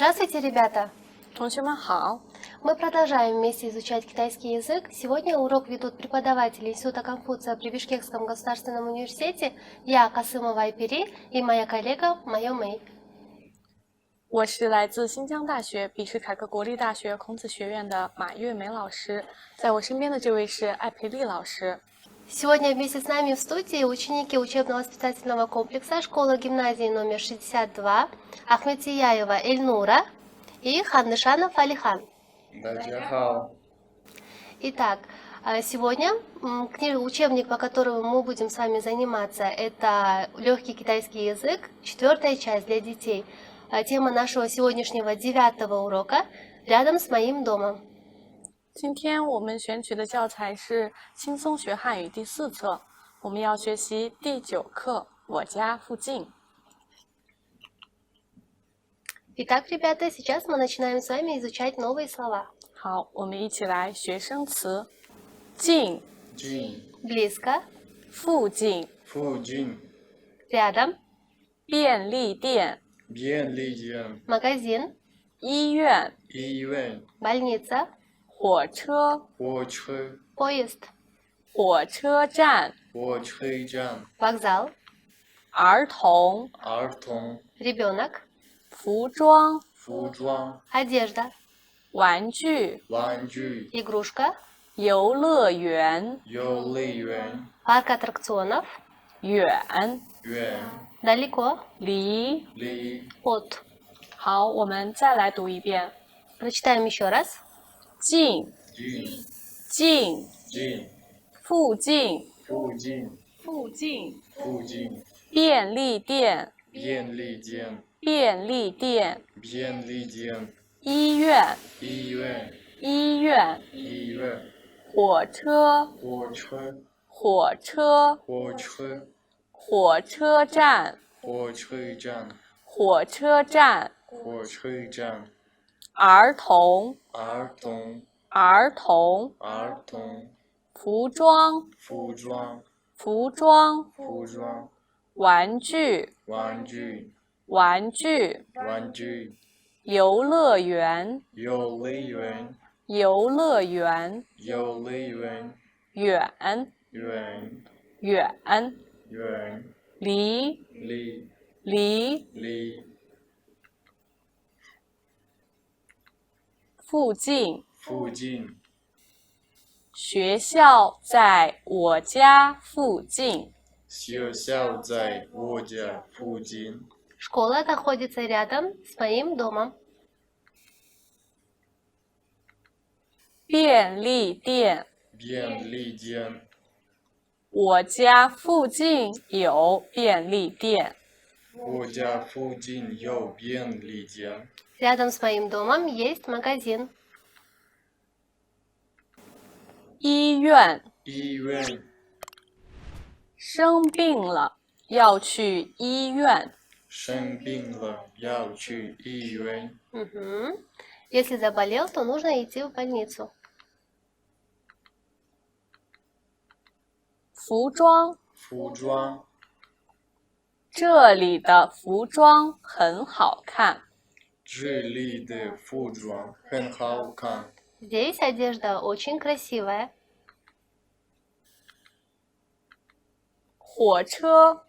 Здравствуйте, ребята! 同学们好， Мы продолжаем вместе изучать китайский язык. Сегодня урок ведут преподаватели Института Конфуция при Бишкекском государственном университете, я, Касымова Айпери, и моя коллега Майо Мэй. 我是来自新疆大学比什凯克国立大学孔子学院的马月梅老师，在我身边的这位是艾培丽老师。 Сегодня вместе с нами в студии ученики учебно-воспитательного комплекса школа-гимназии номер 62 Ахметияева Эльнура и Ханнышанов Алихан. Итак, сегодня учебник, по которому мы будем с вами заниматься, это легкий китайский язык, 4-я часть для детей. Тема нашего сегодняшнего 9-го урока «Рядом с моим домом». 今天我们选取的教材是《轻松学汉语》第4册，我们要学习第9课《我家附近》。 Итак, ребята, сейчас мы начинаем с вами изучать новые слова. 好，我们一起来学生词。近， Близко, 附近， рядом, 便利店， магазин, 医院， больница, 火车， поезд, 火车站， вокзал, 儿童， ребенок, 服装， одежда, 玩具， игрушка, 游乐园， парк аттракционов, 远， далеко, 离。 от. 好，我们再来读一遍。 Прочитаем еще раз. 近，近，附近，附近，便利店，便利店，医院，医院，火车，火车，火车站，火车站，儿童，儿童，服装，服装，玩具，玩具，游乐园，游乐园，远，远，离，离，附近，学校在我家附近， Школа находится рядом с моим домом. 便利店，我家附近有便利店。 Рядом с моим домом есть магазин. 医院，生病了要去医院。 Мгм. Если заболел, то нужно идти в больницу. 服装，这里的服装很好看。 Здесь одежда очень красивая. 火车，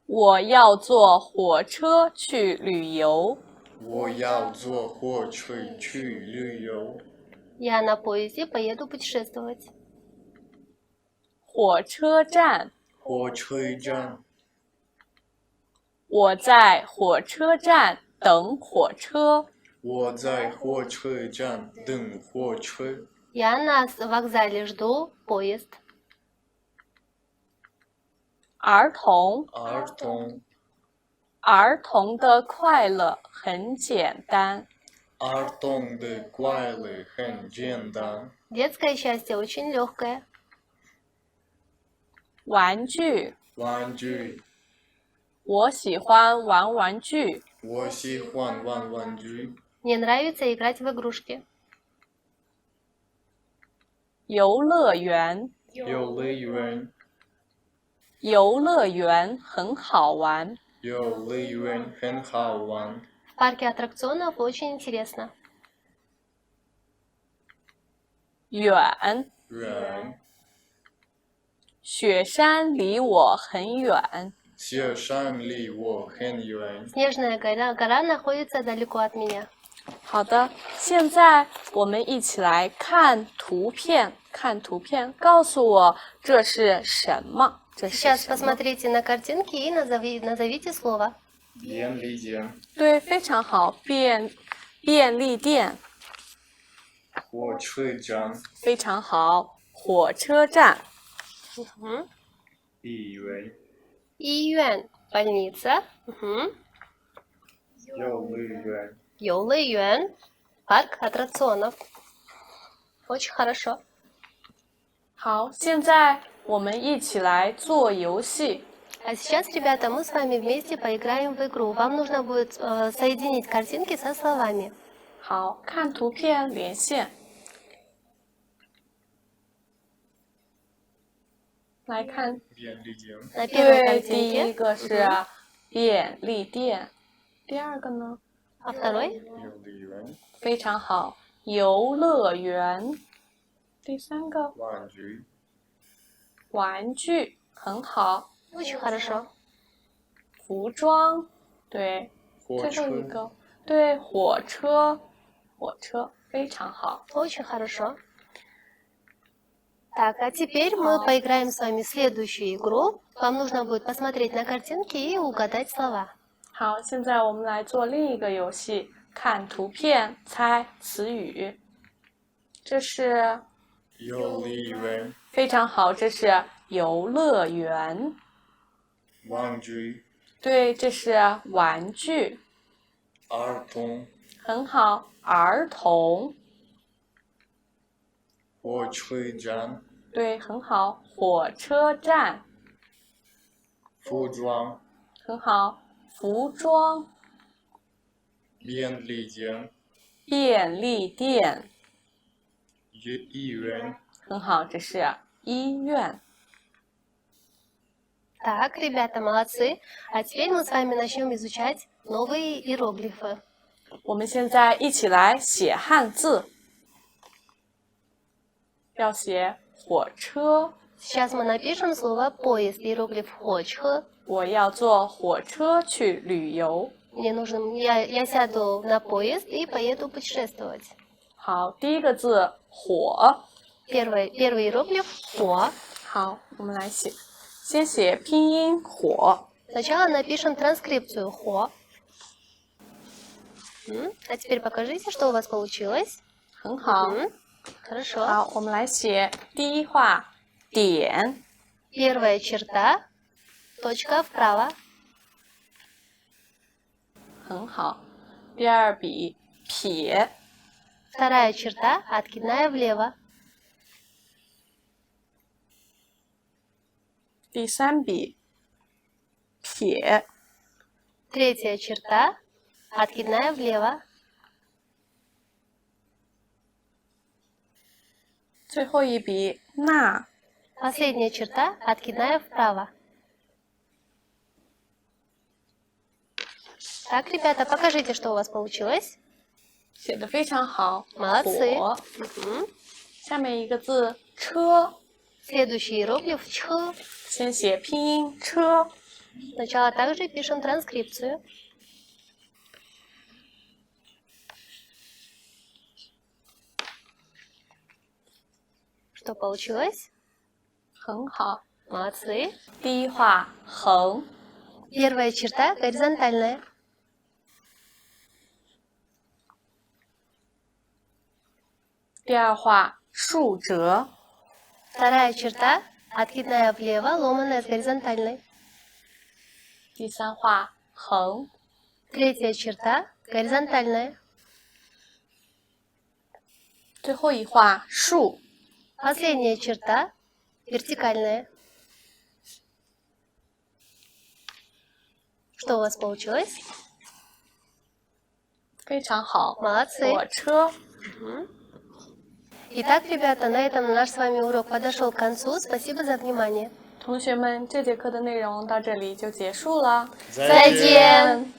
我要坐火车去旅游。 Я на поезде поеду путешествовать. 火车站，我在火车站等火车。 Я на вокзале жду поезд. 儿童，儿童的快乐很简单。 Детское счастье очень легкое. 玩具，我喜欢玩玩具。 Мне нравится играть в игрушки. 游乐园，游乐园很好玩。游乐园很好玩。В парке аттракционов очень интересно. 远，远，雪山离我很远。雪山离我很远。 Снежная гора находится далеко от меня. 好的，现在我们一起来看图片。看图片，告诉我这是什么？这是 Сейчас 什么？ посмотрите на картинки и назовите слово. 便利店、对，非常好，便利店，火车站、非常好，火车站， Мгм. 医院、 医院 больница. Мгм. 游乐园、 Ёлы-юэн, парк аттракционов. Очень хорошо. 好，现在我们一起来做游戏。 А сейчас, ребята, мы с вами вместе поиграем в игру. Вам нужно будет соединить картинки со словами. 好，看图片连线。来看，便利店、 На первой 对，第一 картинке. 个是便利店，第二个呢？ А второй? 游乐园、非常好，游乐园。第三个，玩具、玩具，很好。 Очень хорошо. 服装，对。火最后一车、个，对，火车，火车，非常好。 Очень хорошо. Так, а теперь мы поиграем с вами в следующую игру. Вам нужно будет посмотреть на картинки и угадать слова. 好，现在我们来做另一个游戏，看图片猜词语。这是游乐园、非常好，这是游乐园。玩具、对，这是玩具，儿童、很好，儿童。火车站、对，很好，火车站，服装、很好，服装，便利店、便利店，医院、很好，这是医院。 Так, ребята, молодцы. А теперь мы с вами начнем изучать новые иероглифы. 我们现在一起来写汉字，要写火车。 Сейчас мы напишем слово поезд, иероглиф хочхэ. 我要坐火车去旅游。 Я сяду на поезд и поеду путешествовать. 好，第一个字火。 Первый иероглиф хо. 好，我们来写，先写拼音火。 Сначала напишем транскрипцию хо. А теперь покажите, что у вас получилось. 很好。 Хорошо. 好，我们来写第一画点， Первая черта. Точка вправо. 很好。第二笔撇， Вторая черта. Откидная влево. 第三笔撇， Третья черта. Откидная влево. 最后一笔捺， Последняя черта. Откидная вправо. Так, ребята, покажите, что у вас получилось. 写的非常好。 Молодцы. 火， Мгм. 下面一个字车， Следующий иероглиф чх. 先写拼音车。 Сначала также пишем транскрипцию. Что получилось? 很好。 Молодцы. 第一画横， Первая черта горизонтальная. 第二画竖折， Вторая черта откидная влево, ломаная с горизонтальной. 第三画横， Третья черта горизонтальная. 最后一画竖。 Последняя черта вертикальная. Что у вас получилось? 非常好。 Молодцы. 火车。 Итак, ребята, на этом наш с вами урок подошел к концу. Спасибо за внимание. 同学们，这节课的内容到这里就结束了，再见。